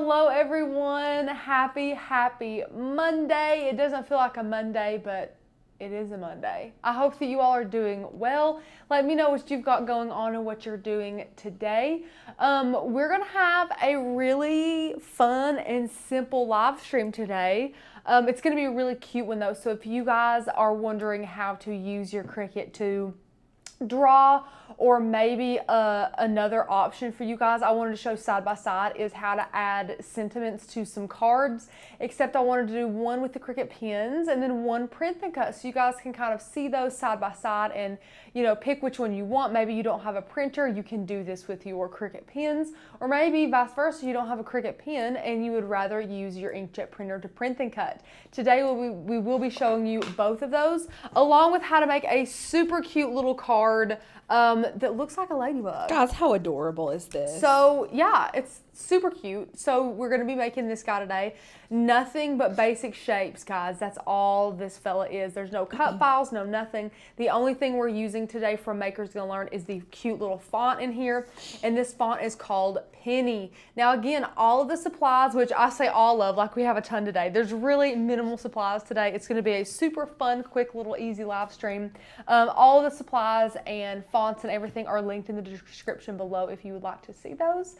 Hello everyone, happy Monday. It doesn't feel like a Monday, but it is a Monday. I hope that you all are doing well. Let me know what you've got going on and what you're doing today. We're gonna have a really fun and simple live stream today. It's gonna be a really cute one though, so if you guys are wondering how to use your Cricut to draw, or maybe another option for you guys I wanted to show side by side is how to add sentiments to some cards, except I wanted to do one with the Cricut pens and then one print and cut, so you guys can kind of see those side by side and pick which one you want. Maybe you don't have a printer, you can do this with your Cricut pens, or maybe vice versa, you don't have a Cricut pen and you would rather use your inkjet printer to print and cut. Today we will be showing you both of those, along with how to make a super cute little card that looks like a ladybug. Guys, how adorable is this? So yeah, it's super cute. So we're going to be making this guy today. Nothing but basic shapes, guys. That's all this fella is. There's no cut files, no nothing. The only thing we're using today from Maker's Gonna Learn is the cute little font in here, and this font is called Penny. Now again, all of the supplies, which I say all of, like we have a ton today, there's really minimal supplies today. It's going to be a super fun, quick, little easy live stream. All of the supplies and fonts and everything are linked in the description below if you would like to see those.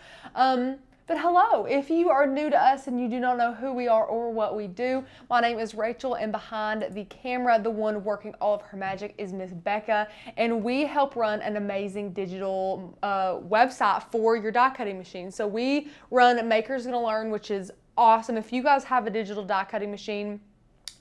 But hello, if you are new to us and you do not know who we are or what we do, my name is Rachel, and behind the camera, the one working all of her magic is Miss Becca, and we help run an amazing digital website for your die cutting machine. So we run Maker's Gonna Learn, which is awesome. If you guys have a digital die cutting machine,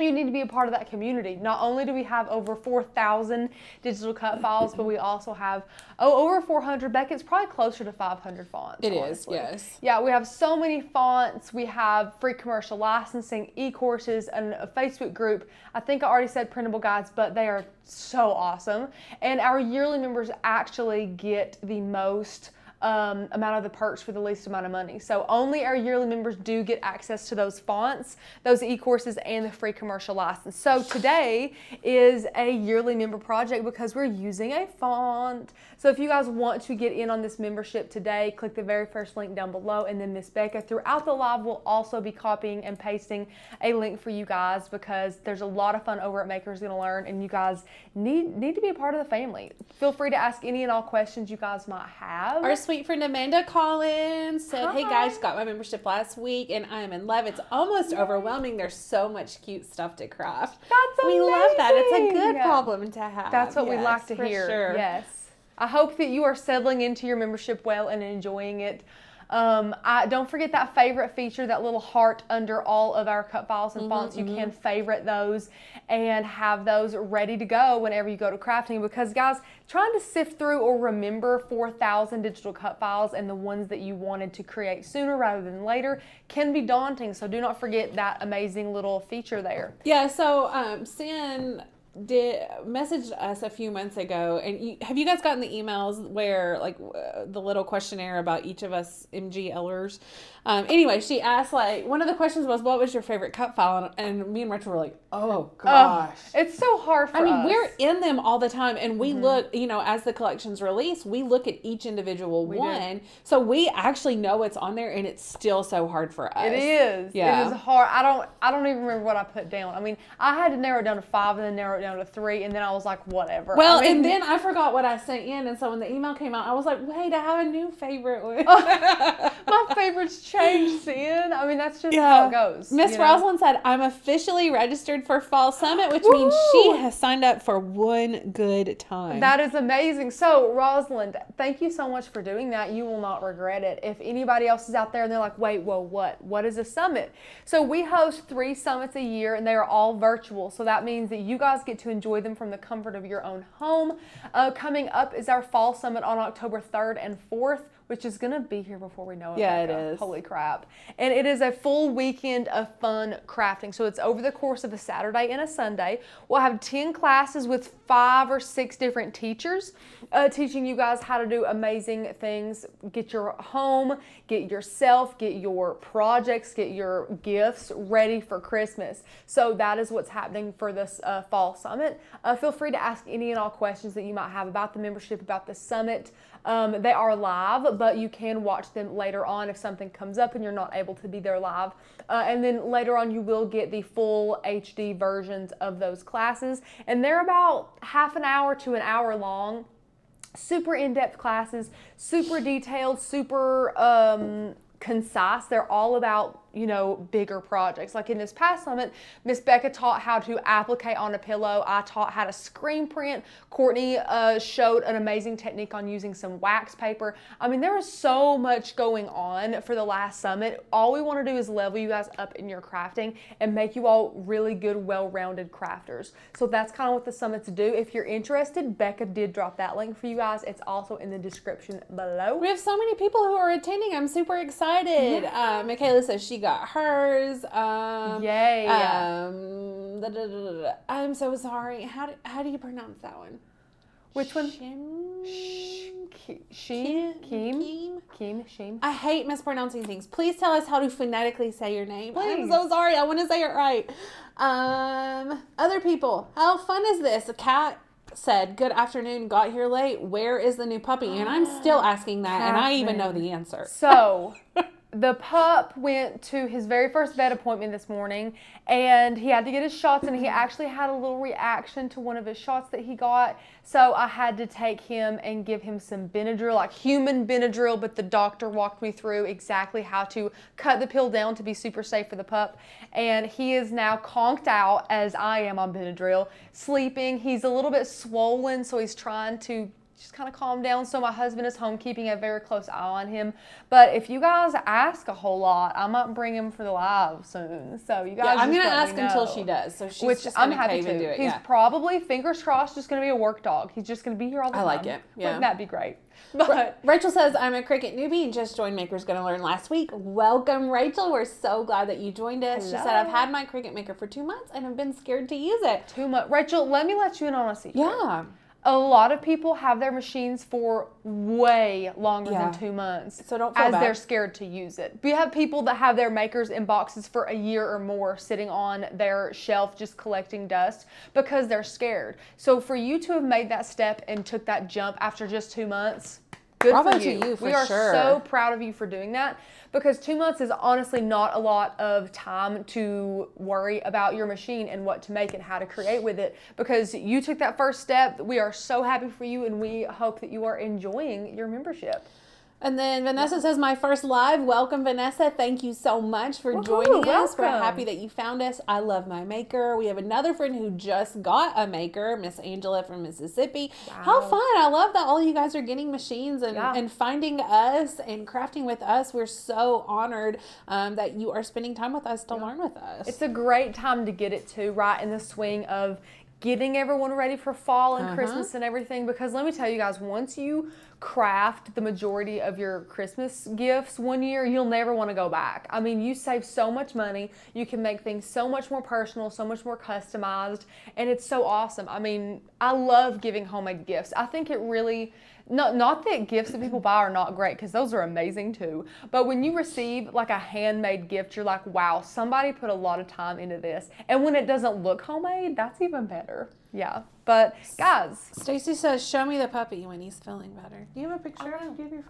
you need to be a part of that community. Not only do we have over 4,000 digital cut files, but we also have over 400. Beck, it's probably closer to 500 fonts. It honestly. is, yes. Yeah, we have so many fonts. We have free commercial licensing, e-courses, and a Facebook group. I think I already said printable guides, but they are so awesome. And our yearly members actually get the most amount of the perks for the least amount of money. So only our yearly members do get access to those fonts, those e-courses, and the free commercial license. So today is a yearly member project because we're using a font. So if you guys want to get in on this membership today, click the very first link down below, and then Miss Becca throughout the live will also be copying and pasting a link for you guys, because there's a lot of fun over at Maker's Gonna Learn, and you guys need to be a part of the family. Feel free to ask any and all questions you guys might have. Our sweet friend Amanda Collins said, Hi. "Hey guys, got my membership last week and I am in love. It's almost overwhelming. There's so much cute stuff to craft." That's amazing. We love that. It's a good problem to have. That's what we Yes, like to for hear. Sure. Yes. I hope that you are settling into your membership well and enjoying it. Don't forget that favorite feature, that little heart under all of our cut files and fonts. You can favorite those and have those ready to go whenever you go to crafting, because guys, trying to sift through or remember 4,000 digital cut files and the ones that you wanted to create sooner rather than later can be daunting. So do not forget that amazing little feature there. Yeah, so Sin messaged us a few months ago, and have you guys gotten the emails where the little questionnaire about each of us MGLers? Anyway, she asked, one of the questions was, what was your favorite cut file? And me and Rachel were like, oh gosh. It's so hard for us. I mean, we're in them all the time, and we look, as the collections release, we look at each individual one. So we actually know it's on there, and it's still so hard for us. It is. Yeah. It is hard. I don't even remember what I put down. I mean, I had to narrow it down to 5 and then narrow it down to 3, and then I was like, whatever. Well, and then I forgot what I sent in, and so when the email came out, I was like, wait, I have a new favorite one. My favorites changed, Sin. I mean, that's just how it goes. Miss Rosalind said, I'm officially registered for Fall Summit, which means she has signed up for one good time. That is amazing. So, Rosalind, thank you so much for doing that. You will not regret it. If anybody else is out there and they're like, wait, whoa, what is a summit? So we host 3 summits a year, and they are all virtual. So that means that you guys get to enjoy them from the comfort of your own home. Coming up is our Fall Summit on October 3rd and 4th, which is going to be here before we know it. Yeah, Becca. it is. Holy crap. And it is a full weekend of fun crafting. So it's over the course of a Saturday and a Sunday. We'll have 10 classes with 5 or 6 different teachers teaching you guys how to do amazing things. Get your home, get yourself, get your projects, get your gifts ready for Christmas. So that is what's happening for this Fall Summit. Feel free to ask any and all questions that you might have about the membership, about the summit. They are live, but you can watch them later on if something comes up and you're not able to be there live. And then later on, you will get the full HD versions of those classes. And they're about half an hour to an hour long. Super in-depth classes, super detailed, super concise. They're all about, bigger projects. Like in this past summit, Miss Becca taught how to applique on a pillow. I taught how to screen print. Courtney showed an amazing technique on using some wax paper. I mean, there was so much going on for the last summit. All we want to do is level you guys up in your crafting and make you all really good, well-rounded crafters. So that's kind of what the summits do. If you're interested, Becca did drop that link for you guys. It's also in the description below. We have so many people who are attending. I'm super excited. Yeah. Michaela says she got hers. Yay. I'm so sorry. How do you pronounce that one? Which one? Sheem. I hate mispronouncing things. Please tell us how to phonetically say your name. Please. I'm so sorry. I want to say it right. Other people, how fun is this? A cat said, good afternoon, got here late. Where is the new puppy? And I'm still asking that, and I even know the answer. So the pup went to his very first vet appointment this morning, and he had to get his shots, and he actually had a little reaction to one of his shots that he got. So I had to take him and give him some Benadryl, like human Benadryl, but the doctor walked me through exactly how to cut the pill down to be super safe for the pup. And he is now conked out, as I am on Benadryl, sleeping. He's a little bit swollen, so he's trying to just kind of calm down. So my husband is home keeping a very close eye on him. But if you guys ask a whole lot, I might bring him for the live soon. So you guys, I'm gonna ask until she does. So she's just gonna cave and do it. He's probably, fingers crossed, just gonna be a work dog. He's just gonna be here all the time. I like it. Yeah, wouldn't that be great? But Rachel says, I'm a Cricut newbie and just joined Maker's Gonna Learn last week. Welcome, Rachel. We're so glad that you joined us. Hello. She said, I've had my Cricut Maker for 2 months and have been scared to use it. 2 months. Rachel, let me let you in on a secret. Yeah. A lot of people have their machines for way longer than 2 months. So don't feel bad. They're scared to use it. We have people that have their makers in boxes for a year or more sitting on their shelf just collecting dust because they're scared. So for you to have made that step and took that jump after just 2 months, good Bravo for you. to you, for we are sure. so proud of you for doing that, because 2 months is honestly not a lot of time to worry about your machine and what to make and how to create with it, because you took that first step. We are so happy for you, and we hope that you are enjoying your membership. And then Vanessa says, my first live. Welcome, Vanessa. Thank you so much for joining us. We're happy that you found us. I love my maker. We have another friend who just got a maker, Miss Angela from Mississippi. Wow. How fun. I love that all you guys are getting machines and finding us and crafting with us. We're so honored that you are spending time with us to learn with us. It's a great time to get it too, right in the swing of getting everyone ready for fall and Christmas and everything, because let me tell you guys, once you craft the majority of your Christmas gifts one year, you'll never want to go back. I mean, you save so much money, you can make things so much more personal, so much more customized, and it's so awesome. I mean, I love giving homemade gifts. I think it really, not that gifts that people buy are not great, because those are amazing too, but when you receive like a handmade gift, you're like, wow, somebody put a lot of time into this. And when it doesn't look homemade, that's even better. Yeah. But guys, Stacy says, show me the puppy when he's feeling better. Do you have a picture?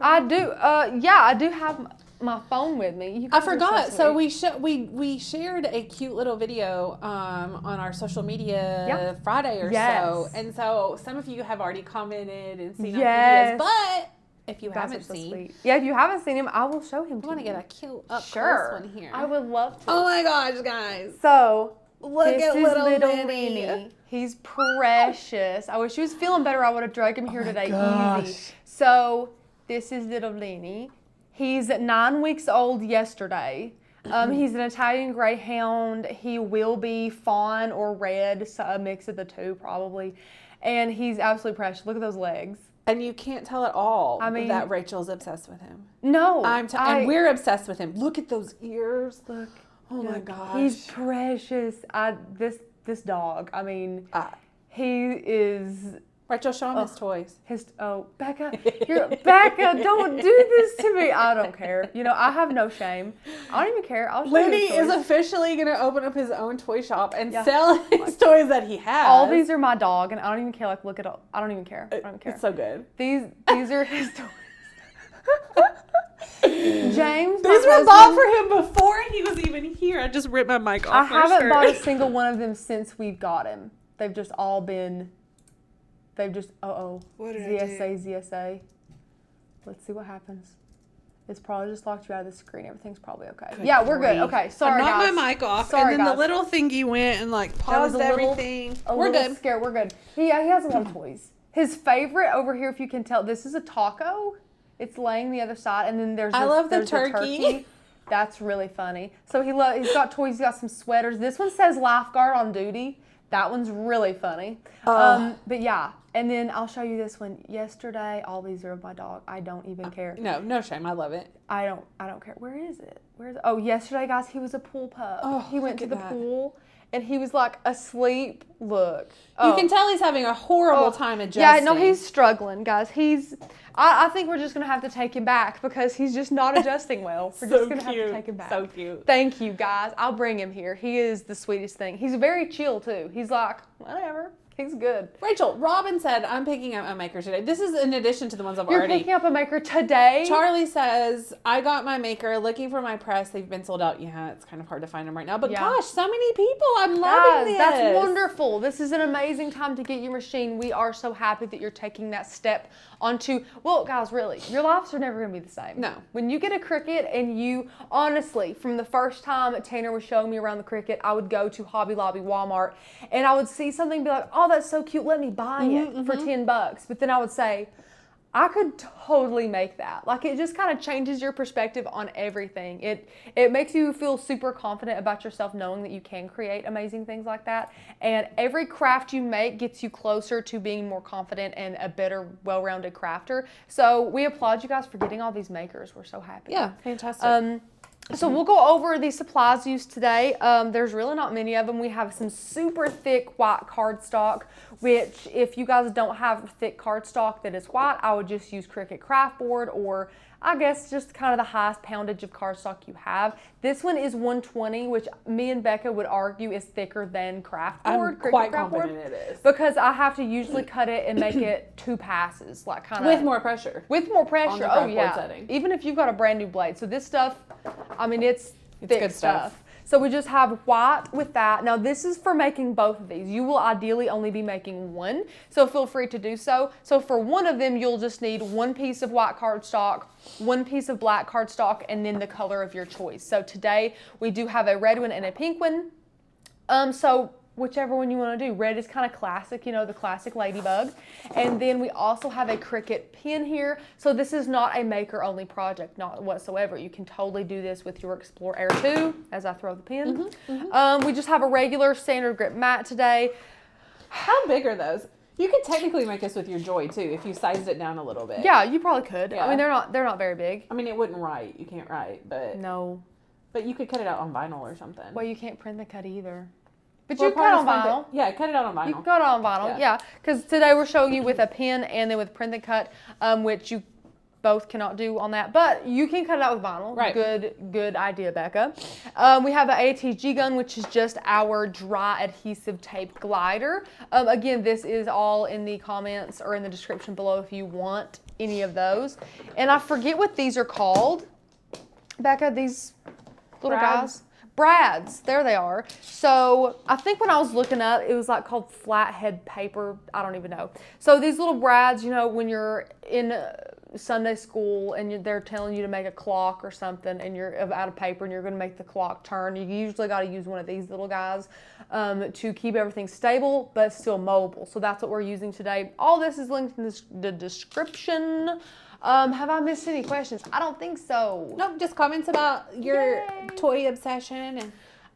I do. Yeah, I do have my phone with me. I forgot. So we shared a cute little video on our social media Friday or so, and so some of you have already commented and seen our videos, but if you haven't seen, if you haven't seen him, I will show him to you. I want to get a cute up close one here. I would love to. Oh my gosh, guys! So look at little Lenny. He's precious. I wish he was feeling better. I would have dragged him here today. Gosh. Easy. So this is little Lenny. He's 9 weeks old yesterday. He's an Italian Greyhound. He will be fawn or red, so a mix of the two probably. And he's absolutely precious. Look at those legs. And you can't tell at all that Rachel's obsessed with him. No. And we're obsessed with him. Look at those ears. Look. Oh my gosh. He's precious. This dog, I mean, he is Rachel, show him his toys. Becca, Becca, don't do this to me. I don't care. I have no shame. I don't even care. I'll show you Lenny his is toys. officially going to open up his own toy shop and sell his toys that he has. All these are my dog, and I don't even care. Like, look at all. I don't even care. I don't even care. It's so good. These are his toys. James, These were bought for him before he was even here. I just ripped my mic off. I haven't bought a single one of them since we've got him. They've just all been. What did ZSA. Let's see what happens. It's probably just locked you out of the screen. Everything's probably okay. Yeah, we're good. Okay, sorry, I knocked guys. my mic off, Sorry, and then guys. the little thingy went and paused everything. We're good. Scared. We're good. He has a lot of toys. His favorite over here, if you can tell, this is a taco. It's laying the other side, and then there's the turkey. That's really funny. So he's got toys. He's got some sweaters. This one says lifeguard on duty. That one's really funny. But yeah, and then I'll show you this one. Yesterday, all these are of my dog. I don't even care. No shame. I love it. I don't care. Where is it? Oh, yesterday, guys, he was a pool pup. Oh, he went to the pool. And he was asleep. Look. You can tell he's having a horrible time adjusting. Yeah, no, he's struggling, guys. I think we're just going to have to take him back because he's just not adjusting well. We're just going to have to take him back. So cute. Thank you, guys. I'll bring him here. He is the sweetest thing. He's very chill, too. He's like, whatever. He's good. Rachel, Robin said, I'm picking up a maker today. This is in addition to the ones I've already. You're picking up a maker today? Charlie says, I got my maker, looking for my press. They've been sold out. Yeah, it's kind of hard to find them right now. But gosh, so many people. I'm loving this. That's wonderful. This is an amazing time to get your machine. We are so happy that you're taking that step onto, well, guys, really, your lives are never going to be the same. No. When you get a Cricut and you, honestly, from the first time Tanner was showing me around the Cricut, I would go to Hobby Lobby, Walmart, and I would see something and be like, oh, that's so cute. Let me buy it for $10. But then I would say, I could totally make that. It just kind of changes your perspective on everything. It makes you feel super confident about yourself knowing that you can create amazing things like that. And every craft you make gets you closer to being more confident and a better, well-rounded crafter. So we applaud you guys for getting all these makers. We're so happy. Yeah, fantastic. So we'll go over the supplies used today. There's really not many of them. We have some super thick white cardstock, which if you guys don't have thick cardstock that is white, I would just use Cricut Craft Board, or I guess just kind of the highest poundage of cardstock you have. This one is 120, which me and Becca would argue is thicker than Craft Board. I'm quite confident it is. Because I have to usually cut it and make it 2 passes, with more pressure. With more pressure. On the Oh craft yeah. board setting. Even if you've got a brand new blade. So this stuff, I mean, it's thick good stuff. So we just have white with that. Now this is for making both of these. You will ideally only be making one, so feel free to do so. So for one of them, you'll just need 1 piece of white cardstock, 1 piece of black cardstock, and then the color of your choice. So today we do have a red one and a pink one. So whichever one you want to do. Red is kind of classic, the classic ladybug. And then we also have a Cricut pen here. So this is not a maker-only project, not whatsoever. You can totally do this with your Explore Air 2, as I throw the pen. We just have a regular StandardGrip mat today. How big are those? You could technically make this with your Joy, too, if you sized it down a little bit. Yeah, you probably could. Yeah. I mean, they're not very big. I mean, it wouldn't write. You can't write, but... No. But you could cut it out on vinyl or something. Well, you can't print the cut either. But Well, you cut on vinyl. Yeah, cut it out on vinyl. You can cut it on vinyl, yeah. Because today we're showing you with a pen and then with print and cut, which you both cannot do on that. But you can cut it out with vinyl. Right. Good idea, Becca. We have the ATG gun, which is just our dry adhesive tape glider. Again, this is all in the comments or in the description below if you want any of those. And I forget what these are called. Becca, these little guys. Brads, there they are. So I think when I was looking up, it was called flathead paper. I don't even know. So these little brads, when you're in Sunday school and they're telling you to make a clock or something and you're out of paper and you're going to make the clock turn, you usually got to use one of these little guys to keep everything stable but still mobile. So that's what we're using today. All this is linked in the description. Have I missed any questions? I don't think so. Nope, just comments about your toy obsession, and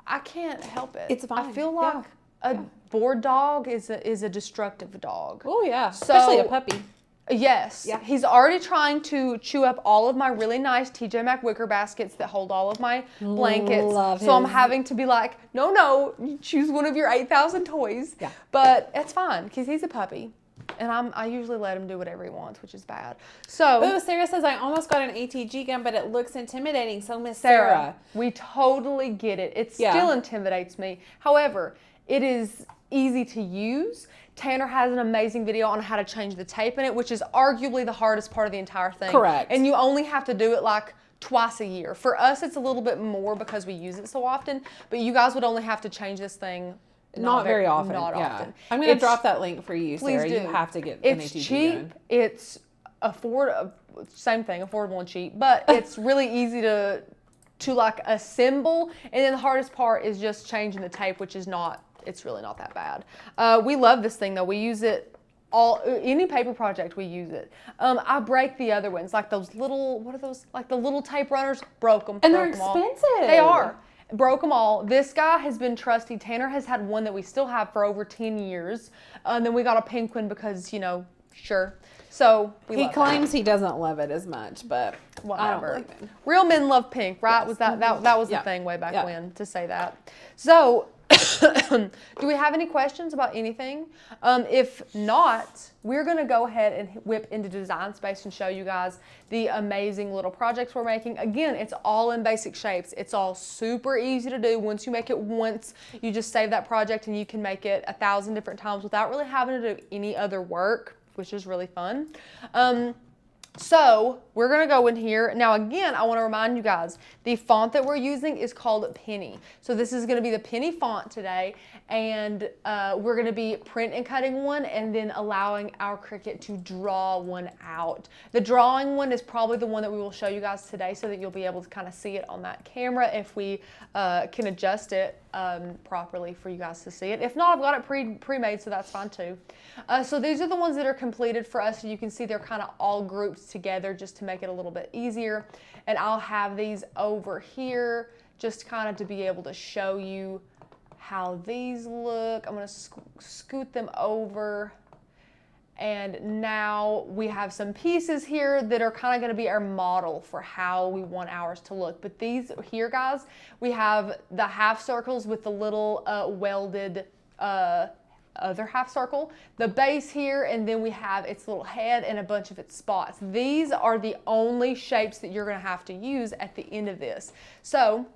I can't help it. It's fine. I feel like a bored dog is a destructive dog. Oh yeah, especially a puppy. Yes. Yeah. He's already trying to chew up all of my really nice TJ Maxx wicker baskets that hold all of my blankets. So I'm having to be like, no, you choose one of your 8,000 toys. Yeah. But it's fine because he's a puppy. And I usually let him do whatever he wants, which is bad. So, oh, Sarah says, I almost got an ATG gun, but it looks intimidating. So, Miss Sarah. we totally get it. It still intimidates me. However, it is easy to use. Tanner has an amazing video on how to change the tape in it, which is arguably the hardest part of the entire thing. Correct. And you only have to do it like twice a year. For us, it's a little bit more because we use it so often, but you guys would only have to change this thing not very often. Not often. I'm going to drop that link for you, Sarah. Do. You have to get an ATG It's cheap. gun. It's same thing, affordable and cheap, but it's really easy to like assemble. And then the hardest part is just changing the tape, which is it's really not that bad. We love this thing though. We use it any paper project we use it. I break the other ones, like those little, what are those? Like the little tape runners, broke them. And they're expensive. They are. Broke them all. This guy has been trusty. Tanner has had one that we still have for over 10 years. And then we got a pink one because, sure. So he claims he doesn't love it as much, but whatever. I don't believe him. Real men love pink, right? Yes. Was that was the thing way back when to say that. So do we have any questions about anything? If not, we're going to go ahead and whip into Design Space and show you guys the amazing little projects we're making. Again, it's all in basic shapes. It's all super easy to do. Once you make it once, you just save that project and you can make it 1,000 different times without really having to do any other work, which is really fun. So we're going to go in here. Now, again, I want to remind you guys, the font that we're using is called Penny. So this is going to be the Penny font today. And we're going to be print and cutting one and then allowing our Cricut to draw one out. The drawing one is probably the one that we will show you guys today so that you'll be able to kind of see it on that camera if we can adjust it properly for you guys to see it. If not, I've got it pre-made, so that's fine too. So these are the ones that are completed for us. So you can see they're kind of all grouped together just to make it a little bit easier. And I'll have these over here just kind of to be able to show you how these look. I'm going to scoot them over. And now we have some pieces here that are kind of going to be our model for how we want ours to look. But these here, guys, we have the half circles with the little welded other half circle, the base here, and then we have its little head and a bunch of its spots. These are the only shapes that you're going to have to use at the end of this. So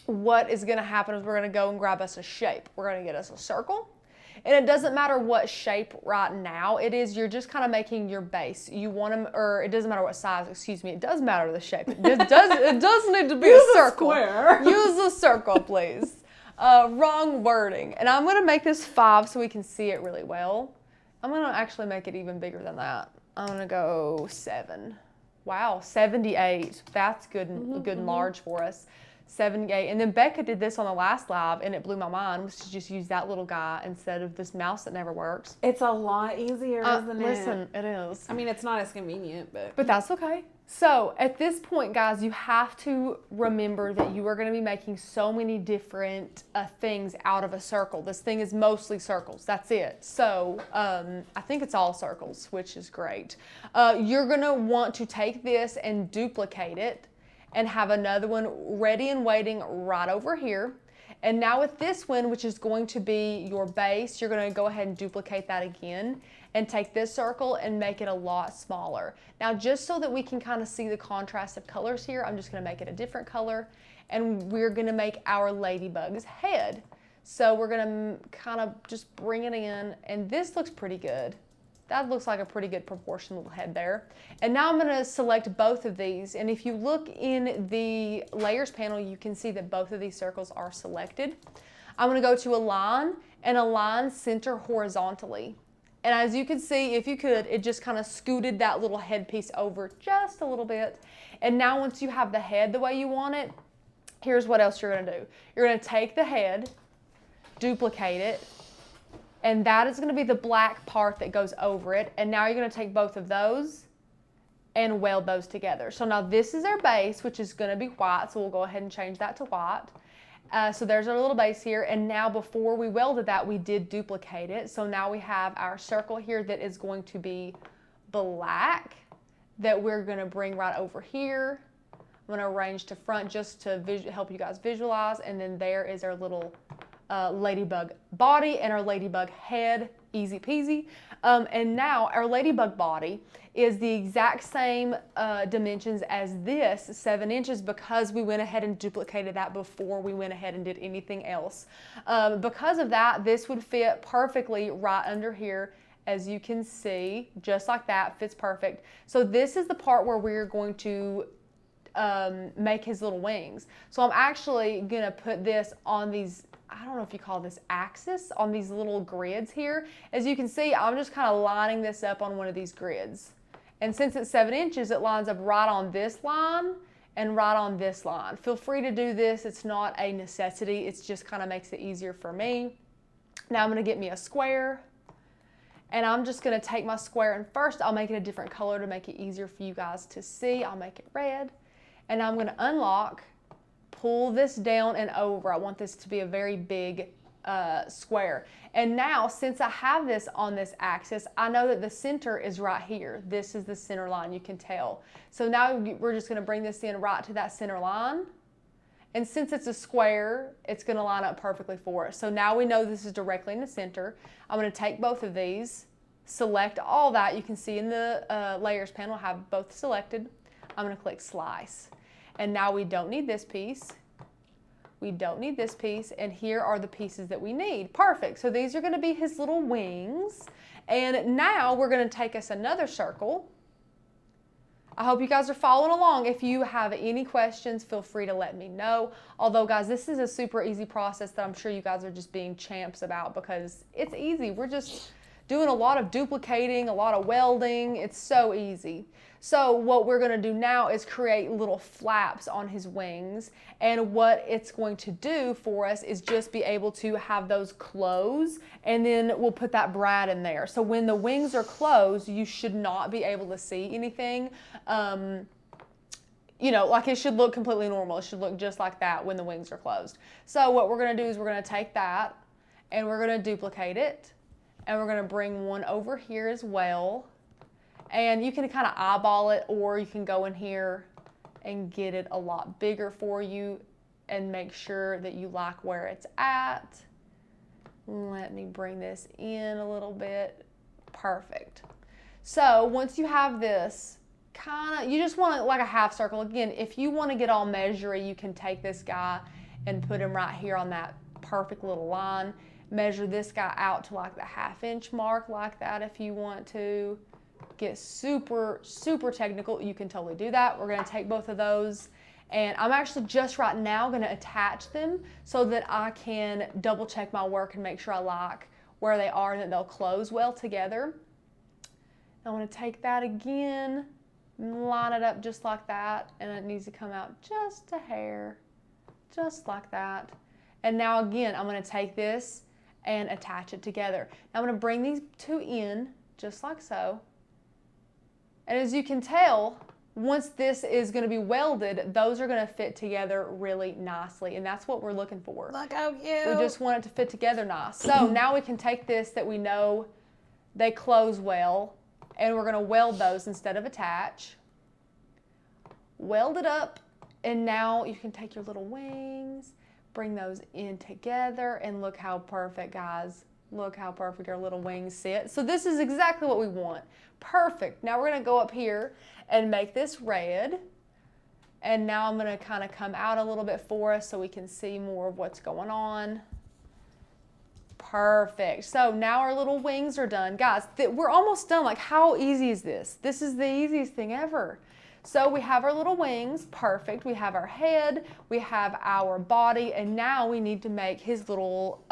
what is going to happen is we're going to go and grab us a shape. We're going to get us a circle. And it doesn't matter what shape right now it is, you're just kind of making your base. You want them, or it doesn't matter what size, excuse me, it does matter the shape. It does need to be a circle. Square. Use a circle, please. Wrong wording. And I'm going to make this 5 so we can see it really well. I'm going to actually make it even bigger than that. I'm going to go 7. Wow, 78. That's good and large for us. 78. And then Becca did this on the last live and it blew my mind, was to just use that little guy instead of this mouse that never works. It's a lot easier, isn't it? Listen, it is. I mean, it's not as convenient, but that's okay. So at this point, guys, you have to remember that you are going to be making so many different things out of a circle. This thing is mostly circles. That's it. So I think it's all circles, which is great. You're going to want to take this and duplicate it and have another one ready and waiting right over here. And now with this one, which is going to be your base, you're going to go ahead and duplicate that again and take this circle and make it a lot smaller. Now, just so that we can kind of see the contrast of colors here, I'm just going to make it a different color, and we're going to make our ladybug's head. So we're going to kind of just bring it in, and this looks pretty good. That looks like a pretty good proportion little head there. And now I'm going to select both of these. And if you look in the layers panel, you can see that both of these circles are selected. I'm going to go to align and align center horizontally. And as you can see, if you could, it just kind of scooted that little head piece over just a little bit. And now once you have the head the way you want it, here's what else you're going to do. You're going to take the head, duplicate it, and that is going to be the black part that goes over it. And now you're going to take both of those and weld those together. So now this is our base, which is going to be white. So we'll go ahead and change that to white. So there's our little base here. And now before we welded that, we did duplicate it. So now we have our circle here that is going to be black that we're going to bring right over here. I'm going to arrange to front just to help you guys visualize. And then there is our little ladybug body and our ladybug head, easy peasy. And now our ladybug body is the exact same dimensions as this, 7 inches, because we went ahead and duplicated that before we went ahead and did anything else. Because of that, this would fit perfectly right under here. As you can see, just like that, fits perfect. So this is the part where we're going to make his little wings. So I'm actually gonna put this on these, I don't know if you call this axis, on these little grids here. As you can see, I'm just kind of lining this up on one of these grids. And since it's 7 inches, it lines up right on this line and right on this line. Feel free to do this. It's not a necessity. It just kind of makes it easier for me. Now I'm gonna get me a square. And I'm just gonna take my square, and first I'll make it a different color to make it easier for you guys to see. I'll make it red. And I'm gonna unlock, pull this down and over. I want this to be a very big square. And now, since I have this on this axis, I know that the center is right here. This is the center line, you can tell. So now we're just gonna bring this in right to that center line. And since it's a square, it's gonna line up perfectly for us. So now we know this is directly in the center. I'm gonna take both of these, select all that. You can see in the layers panel, I have both selected. I'm gonna click slice. And now we don't need this piece. We don't need this piece, and here are the pieces that we need. Perfect, so these are gonna be his little wings. And now we're gonna take us another circle. I hope you guys are following along. If you have any questions, feel free to let me know. Although, guys, this is a super easy process that I'm sure you guys are just being champs about because it's easy. We're just doing a lot of duplicating, a lot of welding. It's so easy. So what we're gonna do now is create little flaps on his wings. And what it's going to do for us is just be able to have those close, and then we'll put that brad in there. So when the wings are closed, you should not be able to see anything. You know, like it should look completely normal. It should look just like that when the wings are closed. So what we're gonna do is we're gonna take that and we're gonna duplicate it. And we're gonna bring one over here as well. And you can kind of eyeball it, or you can go in here and get it a lot bigger for you and make sure that you like where it's at. Let me bring this in a little bit. Perfect. So once you have this, you just want it like a half circle. Again, if you want to get all measury, you can take this guy and put him right here on that perfect little line. Measure this guy out to like the 1/2 inch mark like that if you want to. Get super, super technical, you can totally do that. We're gonna take both of those, and I'm actually just right now gonna attach them so that I can double check my work and make sure I like where they are and that they'll close well together. I'm gonna take that again, line it up just like that, and it needs to come out just a hair, just like that. And now again, I'm gonna take this and attach it together. Now I'm gonna bring these two in, just like so. And as you can tell, once this is gonna be welded, those are gonna fit together really nicely, and that's what we're looking for. Look how cute. We just want it to fit together nice. So now we can take this that we know they close well, and we're gonna weld those instead of attach. Weld it up, and now you can take your little wings, bring those in together, and look how perfect, guys. Look how perfect our little wings sit. So this is exactly what we want. Perfect. Now we're gonna go up here and make this red. And now I'm gonna kind of come out a little bit for us so we can see more of what's going on. Perfect. So now our little wings are done. Guys, we're almost done. Like, how easy is this? This is the easiest thing ever. So we have our little wings, perfect. We have our head, we have our body, and now we need to make his little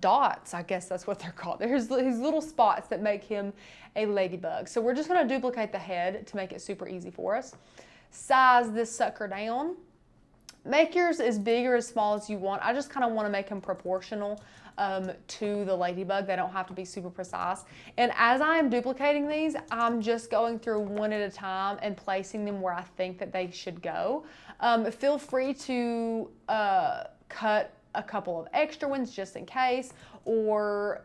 dots. I guess that's what they're called. There's his little spots that make him a ladybug. So we're just gonna duplicate the head to make it super easy for us. Size this sucker down. Make yours as big or as small as you want. I just kind of want to make them proportional to the ladybug. They don't have to be super precise. And as I am duplicating these, I'm just going through one at a time and placing them where I think that they should go. Feel free to cut a couple of extra ones just in case, or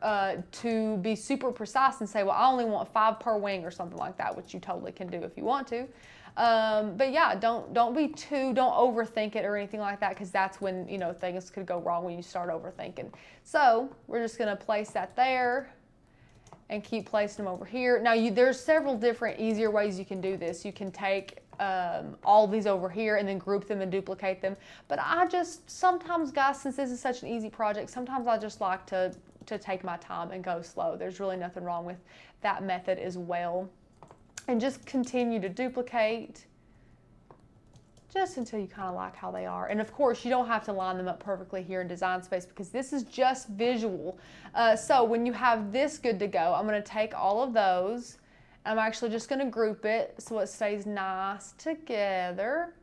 to be super precise and say, well, I only want 5 per wing or something like that, which you totally can do if you want to. But yeah, don't overthink it or anything like that, because that's when, you know, things could go wrong when you start overthinking. So we're just gonna place that there and keep placing them over here. Now there's several different easier ways you can do this. You can take all these over here and then group them and duplicate them. But I just, sometimes guys, since this is such an easy project, sometimes I just like to take my time and go slow. There's really nothing wrong with that method as well. And just continue to duplicate just until you kind of like how they are. And of course, you don't have to line them up perfectly here in Design Space, because this is just visual. So when you have this good to go, I'm going to take all of those. I'm actually just going to group it so it stays nice together.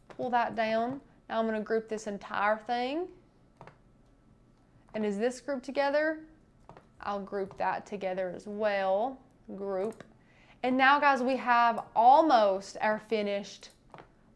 Pull that down. Now I'm going to group this entire thing. And as this grouped together, I'll group that together as well. Group. And now, guys, we have almost our finished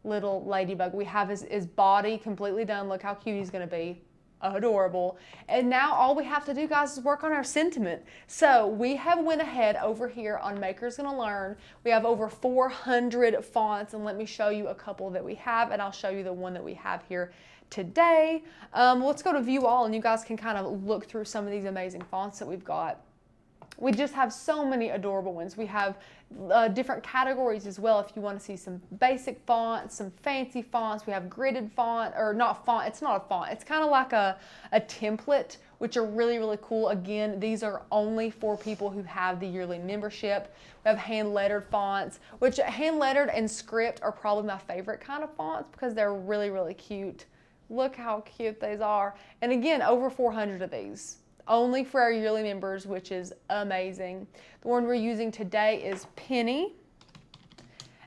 little ladybug. We have his body completely done. Look how cute he's going to be. Adorable. And now all we have to do, guys, is work on our sentiment. So we have went ahead over here on Maker's Gonna Learn. We have over 400 fonts, and let me show you a couple that we have, and I'll show you the one that we have here today. Let's go to view all, and you guys can kind of look through some of these amazing fonts that we've got. We just have so many adorable ones. We have different categories as well. If you want to see some basic fonts, some fancy fonts, we have gridded font, or not font, it's not a font. It's kind of like a template, which are really, really cool. Again, these are only for people who have the yearly membership. We have hand lettered fonts, which hand lettered and script are probably my favorite kind of fonts because they're really, really cute. Look how cute these are. And again, over 400 of these. Only for our yearly members, which is amazing. The one we're using today is Penny.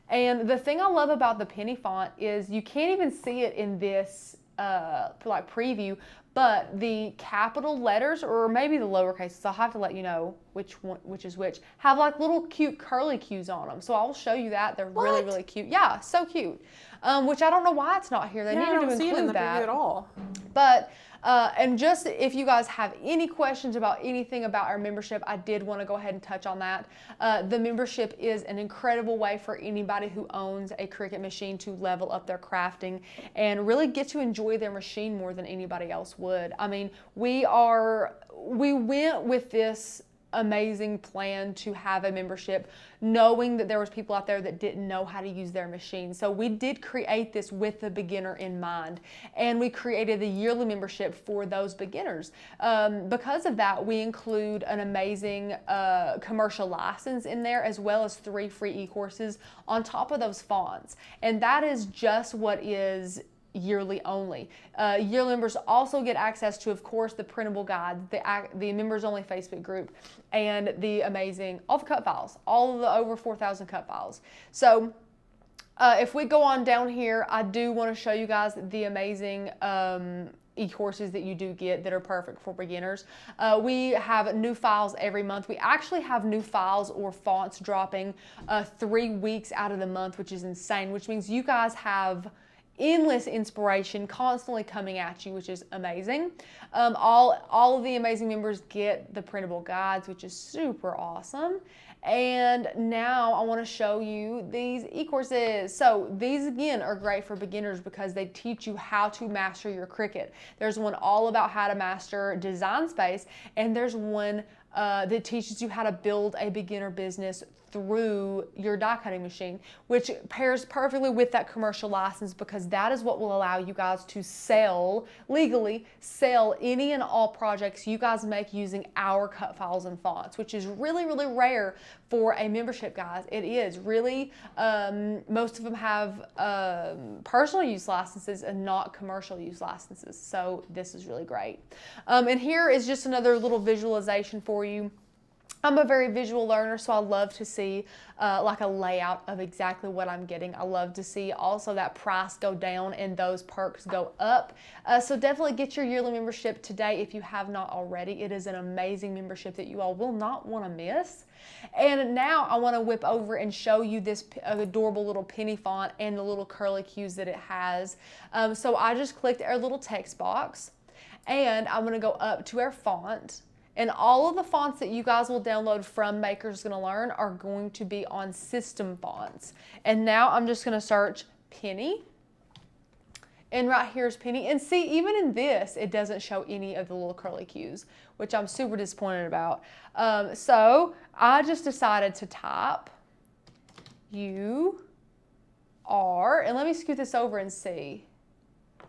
And the thing I love about the Penny font is you can't even see it in this like preview, but the capital letters, or maybe the lowercase, so I'll have to let you know which is which, have like little cute curly cues on them. So I'll show you that. They're really, really cute. Yeah, so cute. Which I don't know why it's not here. They needed to include see it in the that preview at all. But and just if you guys have any questions about anything about our membership, I did want to go ahead and touch on that. The membership is an incredible way for anybody who owns a Cricut machine to level up their crafting and really get to enjoy their machine more than anybody else would. I mean, we went with this amazing plan to have a membership, knowing that there was people out there that didn't know how to use their machine. So we did create this with the beginner in mind, and we created the yearly membership for those beginners. Because of that, we include an amazing commercial license in there, as well as 3 free e-courses on top of those fonts. And that is just what is yearly only. Yearly members also get access to, of course, the printable guides, the members only Facebook group, and the amazing, all the cut files, all of the over 4,000 cut files. So if we go on down here, I do want to show you guys the amazing e-courses that you do get that are perfect for beginners. We have new files every month. We actually have new files or fonts dropping 3 weeks out of the month, which is insane, which means you guys have endless inspiration constantly coming at you, which is amazing. All of the amazing members get the printable guides, which is super awesome. And now I want to show you these e-courses. So these again are great for beginners because they teach you how to master your Cricut. There's one all about how to master Design Space, and there's one that teaches you how to build a beginner business through your die cutting machine, which pairs perfectly with that commercial license, because that is what will allow you guys to legally sell any and all projects you guys make using our cut files and fonts, which is really, really rare for a membership, guys. It is really, most of them have personal use licenses and not commercial use licenses. So this is really great. And here is just another little visualization for you. I'm a very visual learner, so I love to see like a layout of exactly what I'm getting. I love to see also that price go down and those perks go up. So definitely get your yearly membership today if you have not already. It is an amazing membership that you all will not want to miss. And now I want to whip over and show you this adorable little penny font and the little curly cues that it has. So I just clicked our little text box, and I'm going to go up to our font. And all of the fonts that you guys will download from Makers Gonna Learn are going to be on system fonts. And now I'm just gonna search Penny. And right here's Penny. And see, even in this, it doesn't show any of the little curly cues, which I'm super disappointed about. So I just decided to type U-R, and let me scoot this over and see.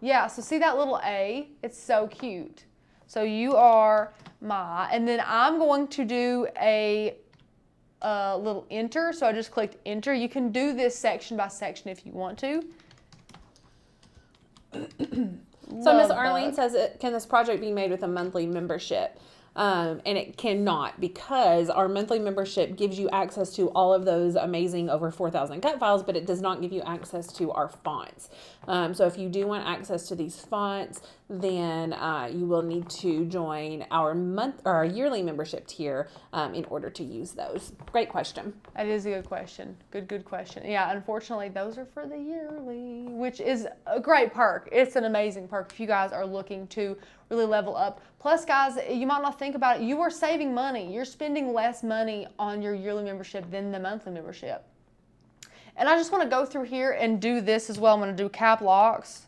Yeah, so see that little A? It's so cute. So you are my, and then I'm going to do a little enter. So I just clicked enter. You can do this section by section if you want to. So Miss Arlene says, can this project be made with a monthly membership? And it cannot, because our monthly membership gives you access to all of those amazing over 4,000 cut files, but it does not give you access to our fonts. So if you do want access to these fonts, then you will need to join our yearly membership tier in order to use those. Great question. That is a good question. Good question. Yeah, unfortunately, those are for the yearly, which is a great perk. It's an amazing perk if you guys are looking to really level up. Plus, guys, you might not think about it. You are saving money. You're spending less money on your yearly membership than the monthly membership. And I just want to go through here and do this as well. I'm going to do cap locks.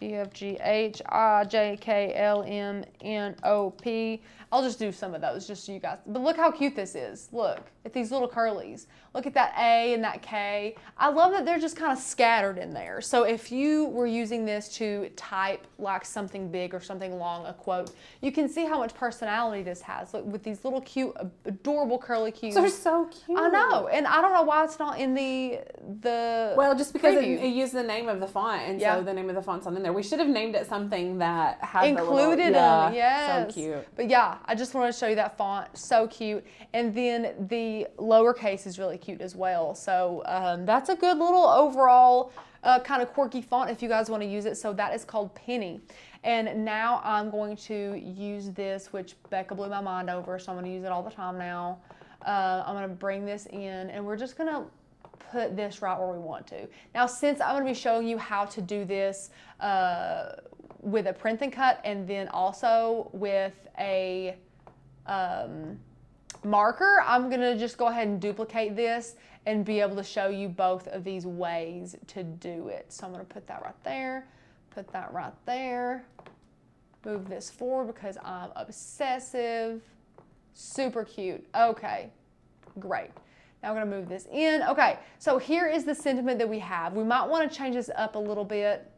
EFGHIJKLMNOP. I'll just do some of those just so you guys. But look how cute this is. Look at these little curlies. Look at that A and that K. I love that they're just kind of scattered in there. So if you were using this to type like something big or something long, a quote, you can see how much personality this has. Look, with these little cute, adorable curly cues. They're so cute. I know, and I don't know why it's not in the well, just because it preview. used the name of the font, and Yeah. so the name of the font's on in there. We should have named it something that had included the little, them. Yes. So cute. But yeah, I just wanted to show you that font. So cute. And then the lowercase is really cute as well. So that's a good little overall kind of quirky font if you guys want to use it. So that is called Penny. And now I'm going to use this, which Becca blew my mind over, so I'm going to use it all the time now. I'm going to bring this in, and we're just going to put this right where we want to. Now, since I'm going to be showing you how to do this with a print and cut, and then also with a marker, I'm going to just go ahead and duplicate this and be able to show you both of these ways to do it. So I'm going to put that right there, put that right there, move this forward because I'm obsessive. Super cute. Okay, great. Now we're going to move this in. Okay, so here is the sentiment that we have. We might want to change this up a little bit.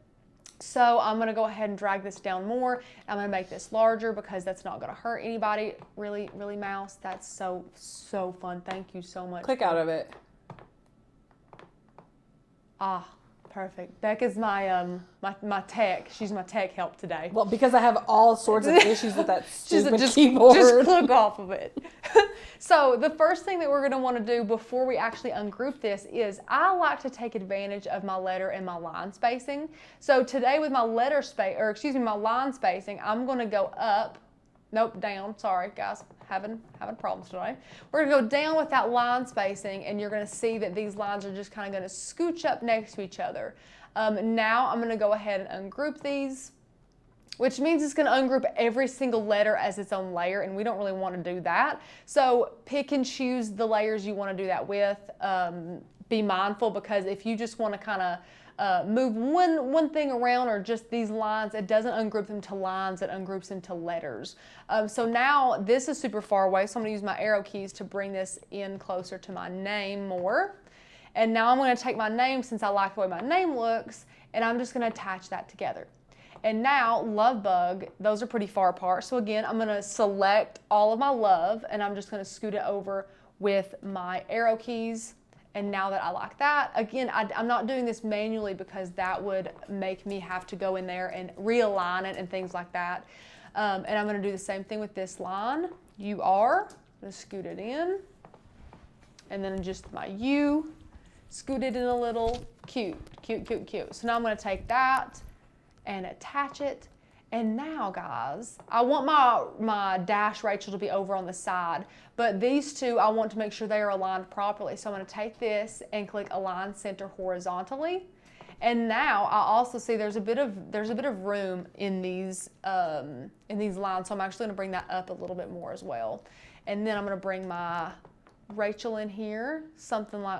So I'm going to go ahead and drag this down more. I'm going to make this larger because that's not going to hurt anybody. Really, mouse. That's so fun. Thank you so much. Click out of it. Ah, perfect. Becca's my my tech. She's my tech help today. Well, because I have all sorts of issues with that stupid just keyboard. Just click off of it. So the first thing that we're going to want to do before we actually ungroup this is I like to take advantage of my letter and my line spacing. So today with my letter my line spacing, I'm going to go up. Nope, down. Sorry, guys. Having problems today. We're going to go down with that line spacing, and you're going to see that these lines are just kind of going to scooch up next to each other. Now I'm going to go ahead and ungroup these, which means it's going to ungroup every single letter as its own layer, and we don't really want to do that. So pick and choose the layers you want to do that with. Be mindful, because if you just want to kind of move one thing around or just these lines, it doesn't ungroup them to lines, it ungroups them to letters. So now this is super far away, so I'm going to use my arrow keys to bring this in closer to my name more. And now I'm going to take my name, since I like the way my name looks, and I'm just going to attach that together. And now love bug, those are pretty far apart. So again, I'm going to select all of my love, and I'm just going to scoot it over with my arrow keys. And now that I like that, again, I'm not doing this manually because that would make me have to go in there and realign it and things like that. And I'm going to do the same thing with this line. You are. I'm going to scoot it in. And then just my U, scoot it in a little. Cute. So now I'm going to take that and attach it. And now, guys, I want my dash Rachel to be over on the side, but these two, I want to make sure they are aligned properly. So I'm going to take this and click Align Center horizontally. And now I also see there's a bit of room in these lines, so I'm actually going to bring that up a little bit more as well. And then I'm going to bring my Rachel in here,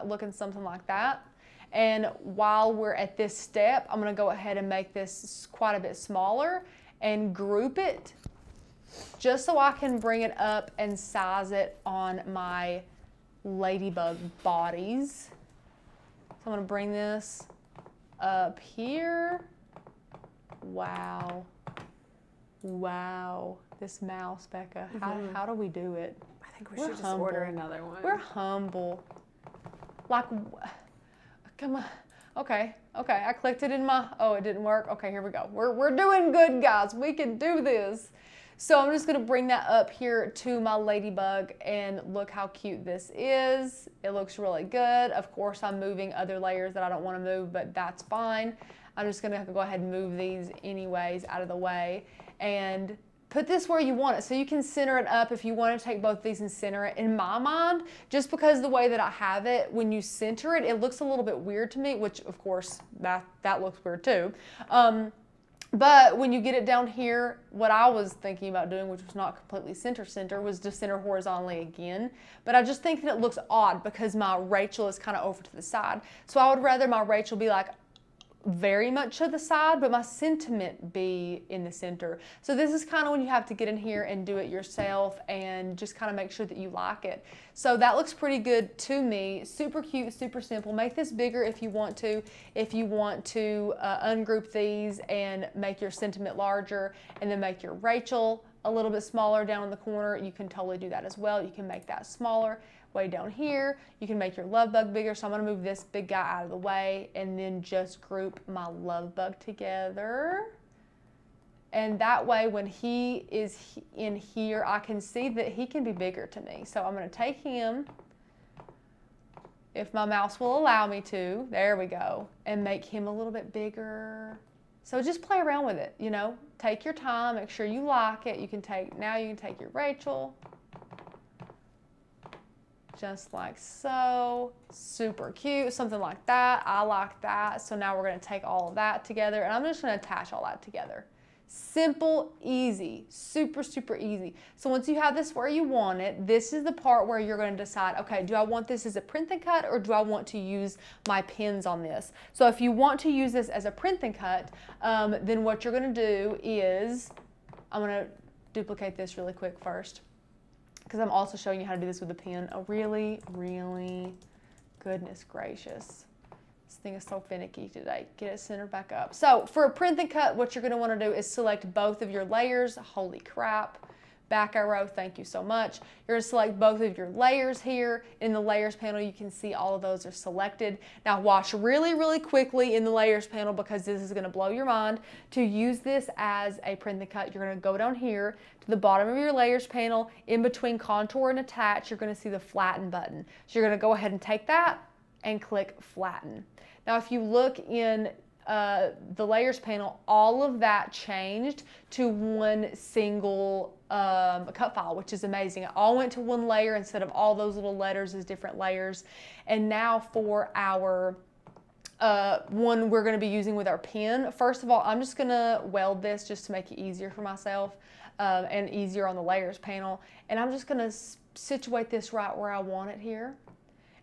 looking something like that. And while we're at this step, I'm going to go ahead and make this quite a bit smaller and group it just so I can bring it up and size it on my ladybug bodies. So I'm going to bring this up here. Wow. Wow. This mouse, Becca. How do we do it? I think we should just order another one. We're humble. Like, come on. Okay. I clicked it in my, oh, it didn't work. Okay, here we go. We're doing good, guys. We can do this. So I'm just going to bring that up here to my ladybug, and look how cute this is. It looks really good. Of course, I'm moving other layers that I don't want to move, but that's fine. I'm just going to go ahead and move these anyways out of the way, and put this where you want it. So you can center it up if you want to take both these and center it. In my mind, just because the way that I have it, when you center it, it looks a little bit weird to me, which of course that looks weird too. But when you get it down here, what I was thinking about doing, which was not completely center, was to center horizontally again. But I just think that it looks odd because my Rachel is kind of over to the side. So I would rather my Rachel be like very much to the side, but my sentiment be in the center. So this is kind of when you have to get in here and do it yourself and just kind of make sure that you like it. So that looks pretty good to me. Super cute, super simple. Make this bigger if you want to. If you want to ungroup these and make your sentiment larger, and then make your Rachel a little bit smaller down in the corner, you can totally do that as well. You can make that smaller. Way down here, you can make your love bug bigger. So I'm going to move this big guy out of the way and then just group my love bug together. And that way, when he is in here, I can see that he can be bigger to me. So I'm going to take him, if my mouse will allow me to, there we go, and make him a little bit bigger. So just play around with it, you know, take your time, make sure you like it. You can take your Rachel, just like so. Super cute, something like that. I like that. So now we're going to take all of that together, and I'm just going to attach all that together. Simple, easy, super, super easy. So once you have this where you want it, this is the part where you're going to decide, okay, do I want this as a print and cut, or do I want to use my pins on this? So if you want to use this as a print and cut, then what you're going to do is, I'm going to duplicate this really quick first, because I'm also showing you how to do this with a pen. Oh, really, goodness gracious. This thing is so finicky today. Get it centered back up. So for a print and cut, what you're gonna wanna do is select both of your layers. Holy crap. Back arrow, thank you so much. You're gonna select both of your layers here. In the layers panel, you can see all of those are selected. Now watch really quickly in the layers panel, because this is gonna blow your mind. To use this as a print and cut, you're gonna go down here to the bottom of your layers panel. In between contour and attach, you're gonna see the flatten button. So you're gonna go ahead and take that and click flatten. Now if you look in the layers panel, all of that changed to one single cut file, which is amazing. It all went to one layer instead of all those little letters as different layers. And now for our one we're going to be using with our pen, first of all, I'm just going to weld this just to make it easier for myself and easier on the layers panel. And I'm just going to situate this right where I want it here.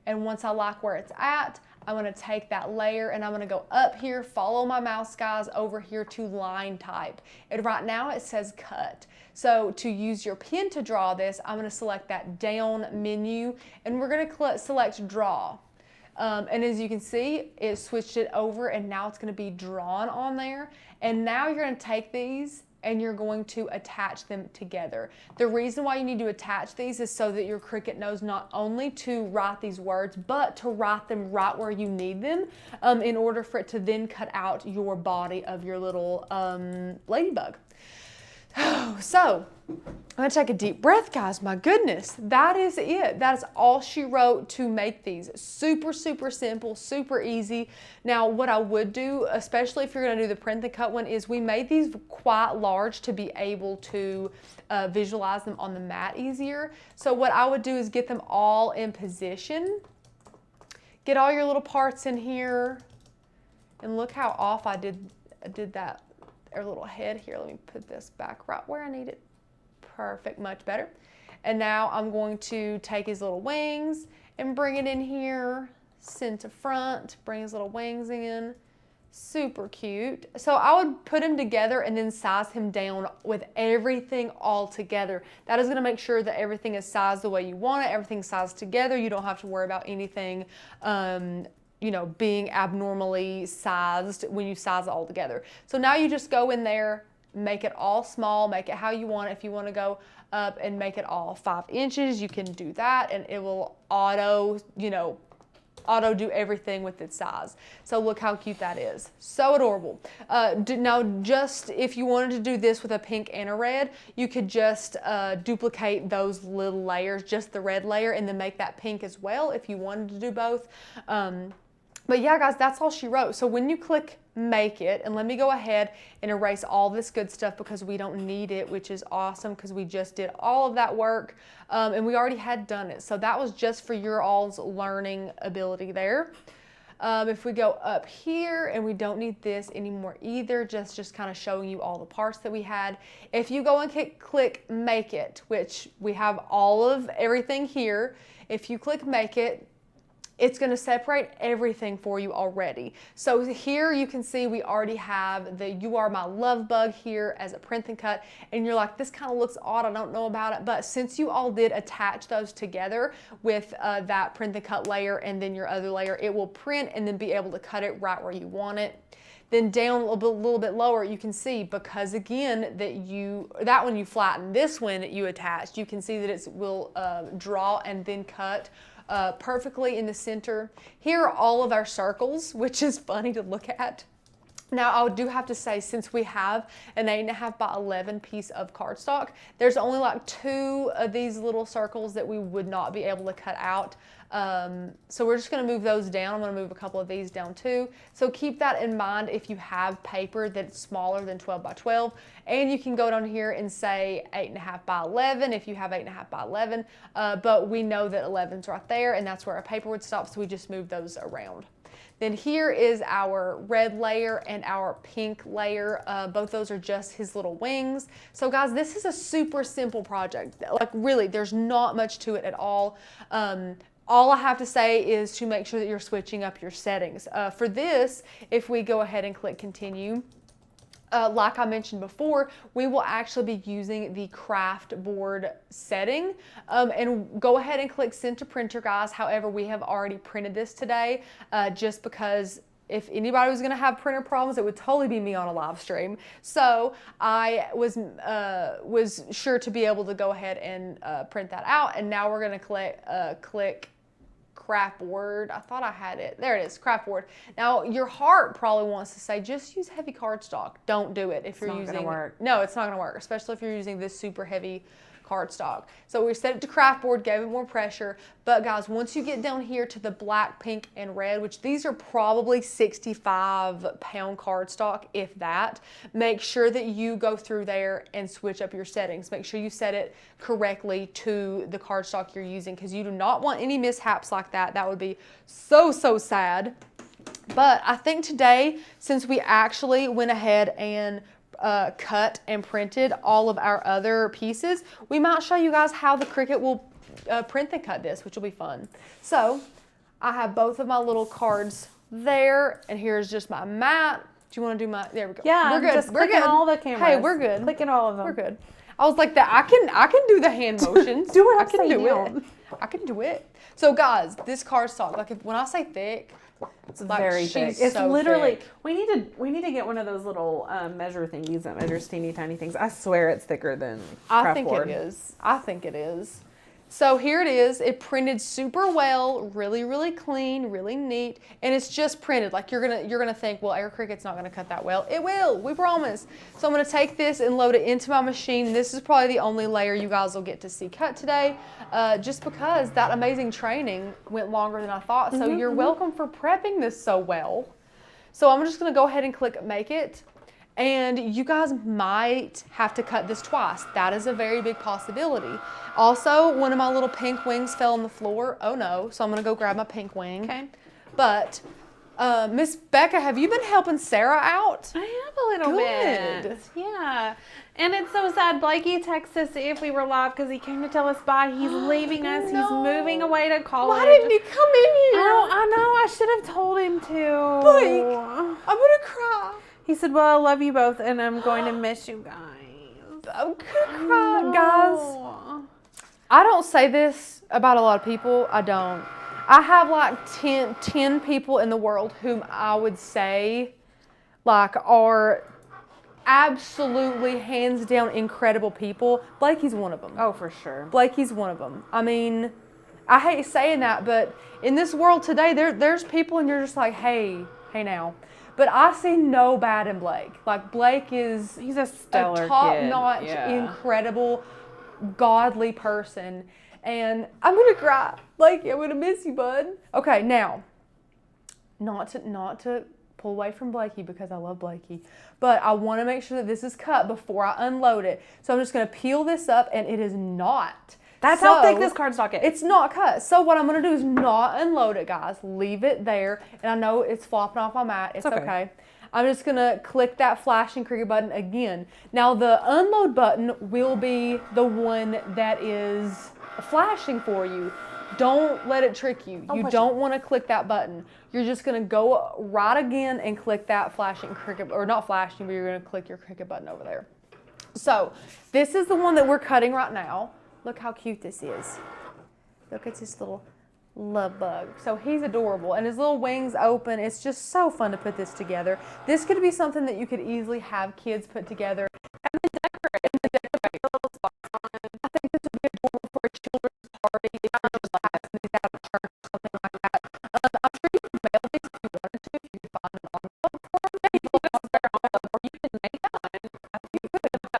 And once I like where it's at, I'm going to take that layer and I'm going to go up here, follow my mouse, guys, over here to line type. And right now it says cut. So to use your pen to draw this, I'm going to select that down menu, and we're going to select draw. And as you can see, it switched it over, and now it's going to be drawn on there. And now you're going to take these and you're going to attach them together. The reason why you need to attach these is so that your Cricut knows not only to write these words, but to write them right where you need them in order for it to then cut out your body of your little ladybug. So I'm gonna take a deep breath, guys. My goodness, that is it. That is all she wrote to make these. Super simple, super easy. Now, what I would do, especially if you're gonna do the print and cut one, is we made these quite large to be able to visualize them on the mat easier. So what I would do is get them all in position. Get all your little parts in here. And look how off I did that, our little head here. Let me put this back right where I need it. Perfect, much better. And now I'm going to take his little wings and bring it in here, center front, bring his little wings in. Super cute. So I would put him together and then size him down with everything all together. That is going to make sure that everything is sized the way you want it. Everything's sized together. You don't have to worry about anything, you know, being abnormally sized when you size it all together. So now you just go in there, make it all small, make it how you want it. If you want to go up and make it all 5 inches, you can do that, and it will auto do everything with its size. So look how cute that is. So adorable. Now, just if you wanted to do this with a pink and a red, you could just duplicate those little layers, just the red layer, and then make that pink as well if you wanted to do both. But yeah, guys, that's all she wrote. So when you click make it, and let me go ahead and erase all this good stuff because we don't need it, which is awesome because we just did all of that work and we already had done it. So that was just for your all's learning ability there. If we go up here, and we don't need this anymore either, just kind of showing you all the parts that we had. If you go and click make it, which we have all of everything here, if you click make it, it's going to separate everything for you already. So here you can see we already have the You Are My Love Bug here as a print and cut, and you're like, this kind of looks odd, I don't know about it, but since you all did attach those together with that print and cut layer and then your other layer, it will print and then be able to cut it right where you want it. Then down a little bit lower, you can see, because again, that one you flatten, this one you attached, you can see that it will draw and then cut perfectly in the center. Here are all of our circles, which is funny to look at. Now, I do have to say, since we have an 8.5 by 11 piece of cardstock, there's only like 2 of these little circles that we would not be able to cut out. So we're just going to move those down. I'm going to move a couple of these down too. So keep that in mind if you have paper that's smaller than 12 by 12. And you can go down here and say 8.5 by 11 if you have 8.5 by 11. But we know that 11's right there, and that's where our paper would stop, so we just move those around. Then here is our red layer and our pink layer. Both those are just his little wings. So guys, this is a super simple project. Like really, there's not much to it at all. All I have to say is to make sure that you're switching up your settings. For this, if we go ahead and click continue, like I mentioned before, we will actually be using the craft board setting, and go ahead and click send to printer, guys. However, we have already printed this today, just because if anybody was going to have printer problems, it would totally be me on a live stream. So I was sure to be able to go ahead and print that out. And now we're going to click craft board. I thought I had it. There it is, craft board. Now your heart probably wants to say just use heavy cardstock. Don't do it if you're using. It's not gonna work. No, it's not gonna work, especially if you're using this super heavy cardstock. So we set it to craft board, gave it more pressure. But guys, once you get down here to the black, pink, and red, which these are probably 65-pound cardstock, if that, make sure that you go through there and switch up your settings. Make sure you set it correctly to the cardstock you're using, because you do not want any mishaps like that. That would be so, so sad. But I think today, since we actually went ahead and cut and printed all of our other pieces, we might show you guys how the Cricut will print and cut this, which will be fun. So I have both of my little cards there, and here's just my mat. Do you want to do my? There we go. Yeah, we're good. We're good. All the cameras. Hey, we're good. Clicking all of them. We're good. I was like that. I can do the hand motions. Do it. I can do it. I can do it. So guys, this cardstock, like when I say thick, it's like very thick. It's so literally thick. we need to get one of those little measure thingies that measures teeny tiny things. I swear it's thicker than craft board. It is. I think it is. So here it is. It printed super well, really, really clean, really neat, and it's just printed. Like you're gonna think, well, Air Cricut's not gonna cut that well. It will. We promise. So I'm gonna take this and load it into my machine. And this is probably the only layer you guys will get to see cut today, just because that amazing training went longer than I thought. So you're welcome for prepping this so well. So I'm just gonna go ahead and click make it. And you guys might have to cut this twice. That is a very big possibility. Also, one of my little pink wings fell on the floor. Oh no, so I'm gonna go grab my pink wing. Okay. But Miss Becca, have you been helping Sarah out? I have a little bit. Yeah. And it's so sad. Blakey texted to see if we were live because he came to tell us bye. He's leaving us. No. He's moving away to college. Why didn't you come in here? I know. I should have told him to. Blake, I'm gonna cry. He said, well, I love you both and I'm going to miss you guys. I'm gonna cry, guys. I don't say this about a lot of people. I don't. I have like 10 people in the world whom I would say like are absolutely hands down incredible people. Blakey's one of them. Oh, for sure. Blakey's one of them. I mean, I hate saying that, but in this world today, there's people and you're just like, hey now. But I see no bad in Blake. Like Blake is he's a stellar top-notch, incredible, godly person. And I'm gonna cry. Blakey, I'm gonna miss you, bud. Okay, now, not to pull away from Blakey because I love Blakey, but I want to make sure that this is cut before I unload it. So I'm just gonna peel this up, and it is not. That's how thick this cardstock is. It's not cut. So what I'm gonna do is not unload it, guys. Leave it there. And I know it's flopping off my mat. It's okay. I'm just gonna click that flashing Cricut button again. Now the unload button will be the one that is flashing for you. Don't let it trick you. You don't want to click that button. You're just going to go right again and click that flashing Cricut, or not flashing, but you're going to click your Cricut button over there. So this is the one that we're cutting right now. Look how cute this is. Look at this little love bug. So he's adorable and his little wings open. It's just so fun to put this together. This could be something that you could easily have kids put together and then decorate a little spot on. I think this would be adorable for a children's party. If you're just passing these out at church or something like that. I'm sure you can mail these if you wanted to, if you could find an envelope for them. Or you can make that one. I think you could. I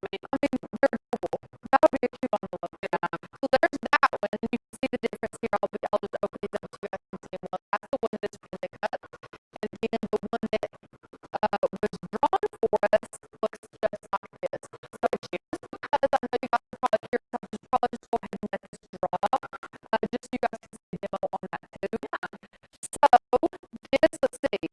mean, they're adorable. That would be a cute envelope. Yeah. So there's that one. And you can see the difference here. I'll just open these up so you guys can see them. Well, that's the one that's been cut. And then the one that was drawn for us looks just like this. So just because I know you guys are probably here, so I'll just probably just go ahead and let this draw, just so you guys can see the demo on that too. Yeah. So this, let's see.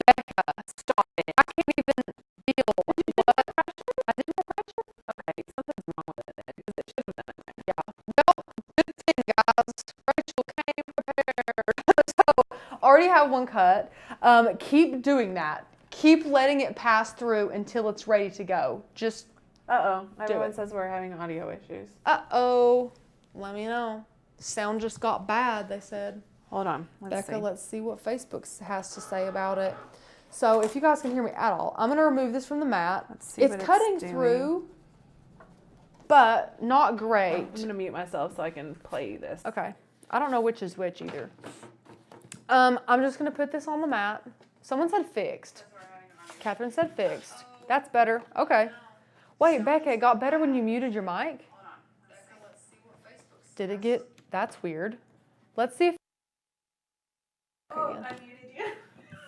Becca, stop it. I can't even feel what. I didn't have pressure? Okay, something's wrong with it because it should have done it. Yeah. Well, good thing, guys. Rachel came prepared. So already have one cut. Keep doing that. Keep letting it pass through until it's ready to go. Just everyone says we're having audio issues. Let me know. Sound just got bad, they said. Hold on. Let's see what Facebook has to say about it. So if you guys can hear me at all, I'm going to remove this from the mat. Let's see it's cutting through, but not great. I'm going to mute myself so I can play this. Okay. I don't know which is which either. I'm just going to put this on the mat. Someone said fixed. Catherine said fixed. That's better. Okay. Wait, Becca, it got better when you muted your mic? Did it get... That's weird. Let's see if... I muted you.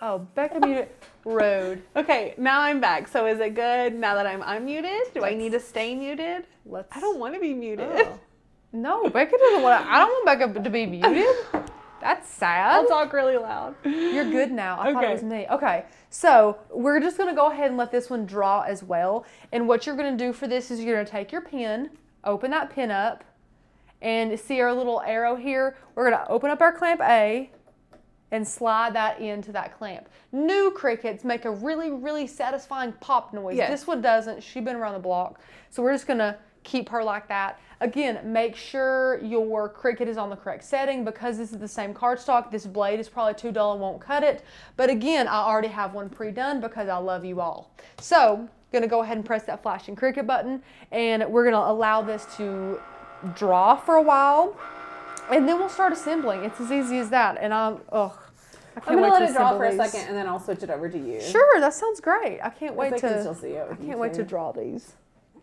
Oh, Becca muted. Rude. Okay, now I'm back. So is it good now that I'm unmuted? Do I need to stay muted? I don't want to be muted. Oh. No, Becca doesn't want to... I don't want Becca to be muted. That's sad. I'll talk really loud. You're good now. I thought it was me. Okay, so we're just going to go ahead and let this one draw as well. And what you're going to do for this is you're going to take your pen, open that pen up, and see our little arrow here. We're going to open up our clamp A and slide that into that clamp. New Cricuts make a really, really satisfying pop noise. Yes. This one doesn't. She's been around the block. So we're just going to keep her like that. Again, make sure your Cricut is on the correct setting because this is the same cardstock. This blade is probably too dull and won't cut it. But again, I already have one pre-done because I love you all. So, gonna go ahead and press that flashing Cricut button and we're gonna allow this to draw for a while and then we'll start assembling. It's as easy as that. And I can't wait to let it draw for a these. second and then I'll switch it over to you. Sure, that sounds great. I can't wait to see it. I can't wait to draw these.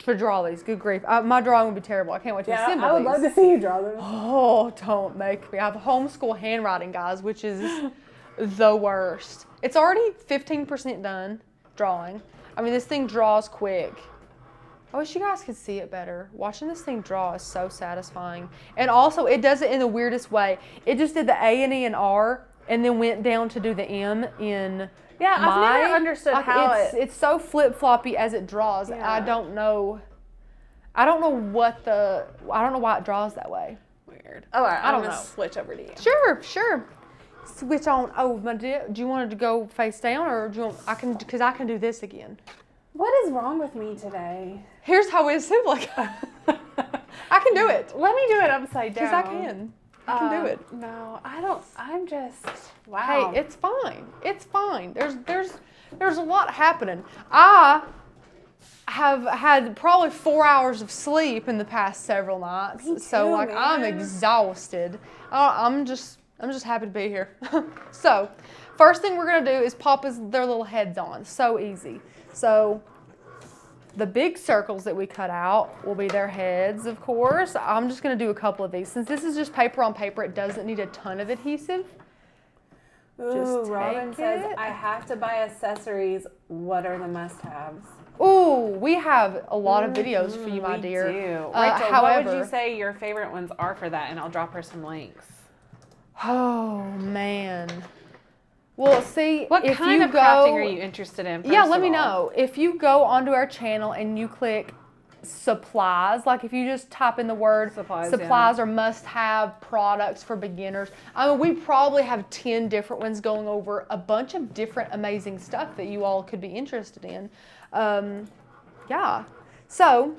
Good grief. My drawing would be terrible. I can't wait to assemble I would these. love to see you draw them. Oh, don't make me. I have homeschool handwriting, guys, which is the worst. It's already 15% done drawing. I mean, this thing draws quick. I wish you guys could see it better. Watching this thing draw is so satisfying. And also, it does it in the weirdest way. It just did the A and E and R, and then went down to do the M in Yeah, my. I've never understood how it's so flip-floppy as it draws. Yeah. I don't know why it draws that way. Weird. All right, I don't I'm gonna know. switch over to you. Sure. Switch on. Oh, my dear, do you want to go face down, or do you want, because I can do this again. What is wrong with me today? Here's how it's simple. I can do it. Let me do it upside down. Because I can. I can do it. No, I don't. I'm just. Hey, Wow. it's fine. It's fine. There's a lot happening. I have had probably 4 hours of sleep in the past several nights. Me So too, like I'm man. exhausted. I'm just happy to be here. So, first thing we're gonna do is pop their little heads on. So easy. So the big circles that we cut out will be their heads, of course. I'm just gonna do a couple of these. Since this is just paper on paper, it doesn't need a ton of adhesive. Ooh, Just Robin take says it. I have to buy accessories. What are the must-haves? Ooh, we have a lot of videos for you, my We dear. do. Rachel, However, What would you say your favorite ones are for that? And I'll drop her some links. oh man. Well, see, What if kind you of go, crafting are you interested in? Yeah, first let of me all? know. If you go onto our channel and you click supplies, like if you just type in the word Supplies, or must-have products for beginners, I mean, we probably have 10 different ones going over a bunch of different amazing stuff that you all could be interested in. Yeah. So,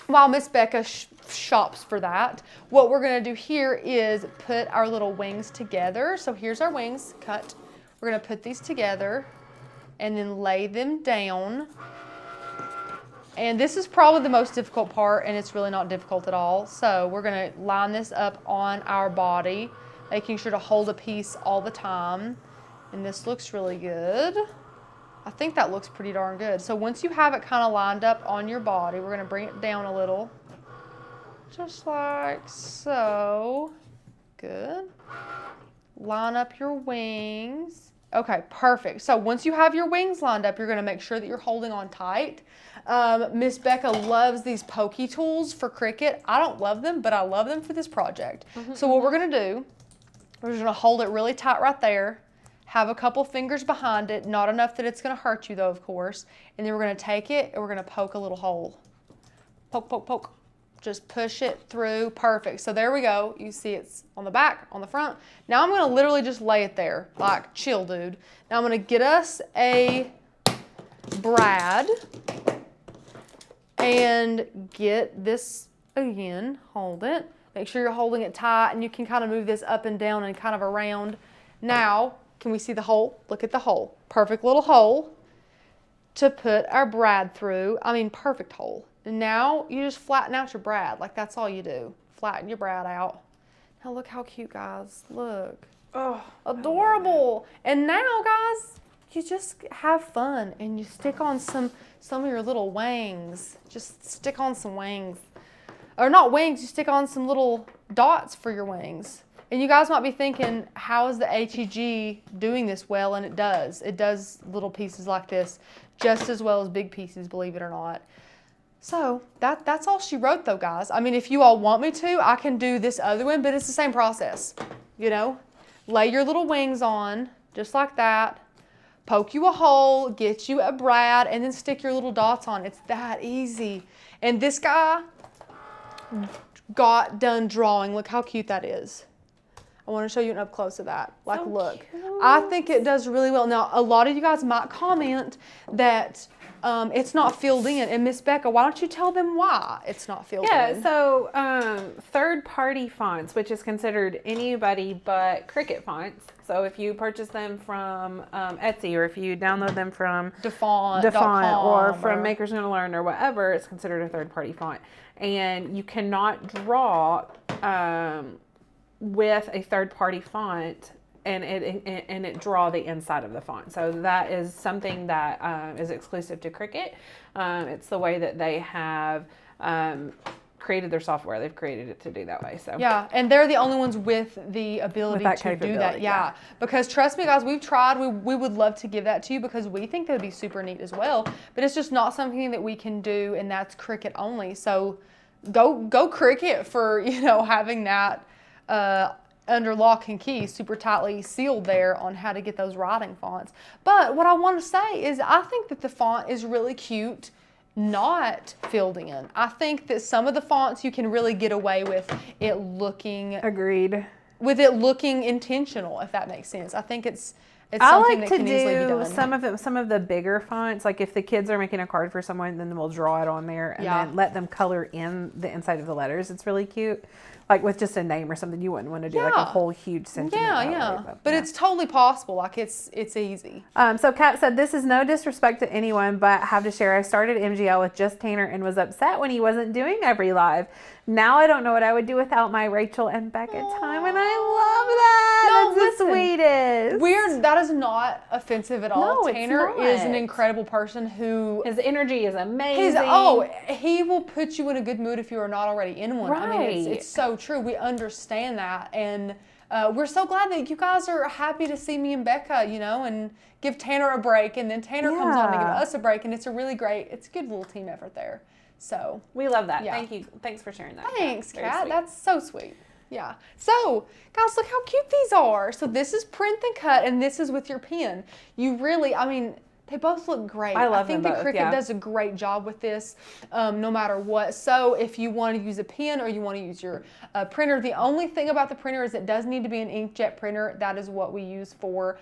while Miss Becca shops for that, what we're going to do here is put our little wings together. So here's our wings cut. We're going to put these together and then lay them down. And this is probably the most difficult part, and it's really not difficult at all. So we're going to line this up on our body, making sure to hold a piece all the time. And this looks really good. I think that looks pretty darn good. So once you have it kind of lined up on your body, we're going to bring it down a little. Just like so. Good. Line up your wings. Okay, perfect. So once you have your wings lined up, you're going to make sure that you're holding on tight. Miss Becca loves these pokey tools for Cricut. I don't love them, but I love them for this project. So what we're going to do, we're just going to hold it really tight right there. Have a couple fingers behind it, not enough that it's going to hurt you though, of course. And then we're going to take it and we're going to poke a little hole. Poke, poke, poke. Just push it through. Perfect. So there we go. You see it's on the back, on the front. Now I'm going to literally just lay it there. Like, chill, dude. Now I'm going to get us a brad and get this again. Hold it. Make sure you're holding it tight, and you can kind of move this up and down and kind of around. Now, can we see the hole? Look at the hole. Perfect little hole to put our brad through. I mean, perfect hole. And now you just flatten out your brad. Like, that's all you do. Flatten your brad out. Now look how cute, guys. Look. Oh, Adorable. And now, guys, you just have fun and you stick on some of your little wings. Just stick on some wings. Or not wings, you stick on some little dots for your wings. And you guys might be thinking, how is the HEG doing this well? And it does. It does little pieces like this just as well as big pieces, believe it or not. So that's all she wrote though, guys. I mean, if you all want me to, I can do this other one, but it's the same process, you know? Lay your little wings on, just like that. Poke you a hole, get you a brad, and then stick your little dots on. It's that easy. And this guy got done drawing. Look how cute that is. I want to show you an up close of that. Like, So look. cute. I think it does really well. Now, a lot of you guys might comment that it's not filled in. And Miss Becca, why don't you tell them why it's not filled in? Yeah, so third-party fonts, which is considered anybody but Cricut fonts. So if you purchase them from Etsy, or if you download them from Defont.com or from Makers Gonna Learn or whatever, it's considered a third-party font. And you cannot draw with a third-party font and it draw the inside of the font. So that is something that is exclusive to Cricut. It's the way that they have created their software. They've created it to do that way. So yeah, and they're the only ones with the ability that to do that. capability, Yeah. Because trust me, guys, we've tried. We would love to give that to you because we think that would be super neat as well. But it's just not something that we can do, and that's Cricut only. So go Cricut for having that under lock and key, super tightly sealed there on how to get those writing fonts. But what I want to say is I think that the font is really cute not filled in. I think that some of the fonts you can really get away with it looking agreed. With it looking intentional, if that makes sense. I think it's I something like that to can easily be do done. some of the bigger fonts. Like if the kids are making a card for someone, then we'll draw it on there and Yeah. then let them color in the inside of the letters. It's really cute. Like with just a name or something, you wouldn't want to do like a Yeah. whole huge sentiment. Yeah, that yeah. way, But it's totally possible. Like it's easy. So Kat said, this is no disrespect to anyone, but I have to share, I started MGL with just Tanner and was upset when he wasn't doing every live. Now I don't know what I would do without my Rachel and Becca time, and I love that. No, That's the sweetest. That is not offensive at all. No, it's Tanner is an not. incredible person who His energy is amazing. he will put you in a good mood if you are not already in one. I mean, Right. it's so true. We understand that, and we're so glad that you guys are happy to see me and Becca, and give Tanner a break, and then Tanner comes on to give Yeah. us a break, and it's a good little team effort there. So We love that. Yeah. Thank you. Thanks for sharing that. thanks, Very Kat. sweet. That's so sweet. Yeah. So, guys, look how cute these are. So this is print and cut, and this is with your pen. They both look great. I love think them that both, Cricut yeah. does a great job with this, no matter what. So if you want to use a pen or you want to use your printer, the only thing about the printer is it does need to be an inkjet printer. That is what we use for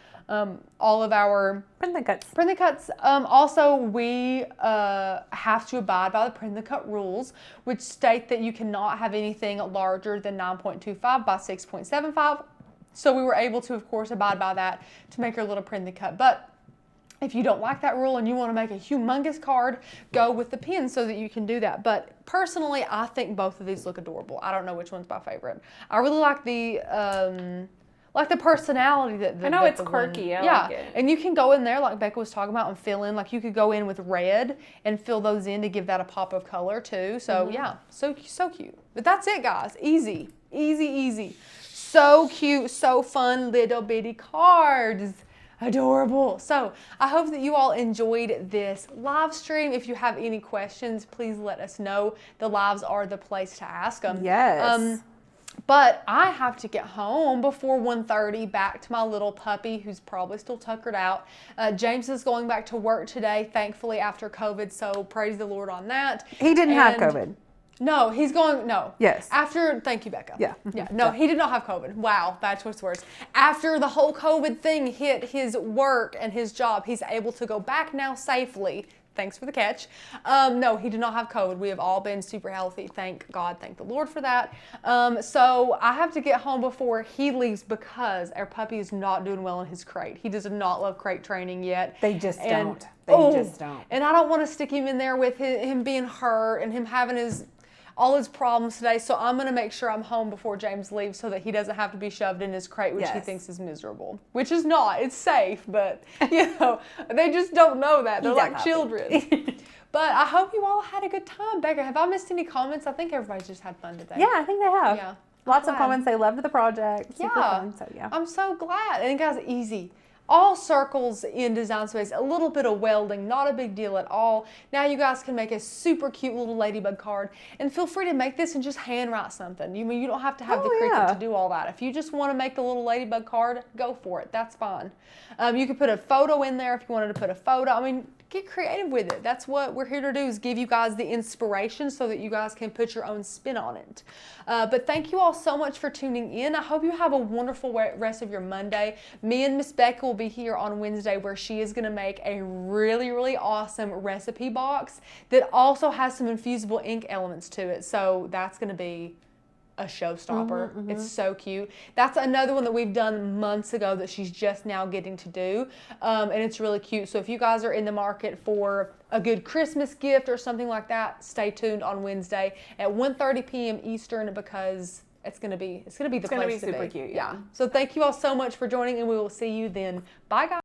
all of our Print the cuts. print the cuts. Also, we have to abide by the print the cut rules, which state that you cannot have anything larger than 9.25 by 6.75. So we were able to, of course, abide by that to make our little print the cut. But if you don't like that rule and you want to make a humongous card, go with the pen so that you can do that. But personally, I think both of these look adorable. I don't know which one's my favorite. I really like the personality that I know that it's the one- quirky. I yeah, like it. and you can go in there like Becca was talking about and fill in. Like you could go in with red and fill those in to give that a pop of color too. So yeah, so cute. But that's it, guys. Easy. So cute, so fun, little bitty cards. Adorable. So I hope that you all enjoyed this live stream. If you have any questions, please let us know. The lives are the place to ask them. Yes. But I have to get home before 1:30 back to my little puppy who's probably still tuckered out. James is going back to work today, thankfully, after COVID. So praise the Lord on that. He didn't have And- COVID. No, he's going, no. Yes. Thank you, Becca. Yeah. Yeah, no, he did not have COVID. Wow, bad choice of words. After the whole COVID thing hit his work and his job, he's able to go back now safely. Thanks for the catch. No, he did not have COVID. We have all been super healthy. Thank God, thank the Lord for that. So I have to get home before he leaves because our puppy is not doing well in his crate. He does not love crate training yet. They just And- don't. They just don't. And I don't want to stick him in there with him being hurt and him having all his problems today. So I'm going to make sure I'm home before James leaves so that he doesn't have to be shoved in his crate, which he Yes. thinks is miserable. Which is not. It's safe, but they just don't know that. They're He's like a puppy. children. But I hope you all had a good time. Becca, have I missed any comments? I think everybody's just had fun today. Yeah, I think they have. Yeah. Lots of Glad. comments. They loved the project. Super Yeah. fun. So yeah. I'm so glad. And guys, easy. All circles in Design Space, a little bit of welding, not a big deal at all. Now you guys can make a super cute little ladybug card, and feel free to make this and just hand write something. You don't have to have the Cricut yeah. to do all that. If you just want to make the little ladybug card, go for it. That's fine. You could put a photo in there if you wanted to put a photo. I mean, get creative with it. That's what we're here to do, is give you guys the inspiration so that you guys can put your own spin on it. But thank you all so much for tuning in. I hope you have a wonderful rest of your Monday. Me and Miss Becca will be here on Wednesday where she is going to make a really, really awesome recipe box that also has some infusible ink elements to it. So that's going to be a showstopper. It's so cute. That's another one that we've done months ago that she's just now getting to do. And it's really cute. So if you guys are in the market for a good Christmas gift or something like that, stay tuned on Wednesday at 1:30 p.m. Eastern, because it's gonna be the place to be. super cute, yeah. So thank you all so much for joining, and we will see you then. Bye, guys.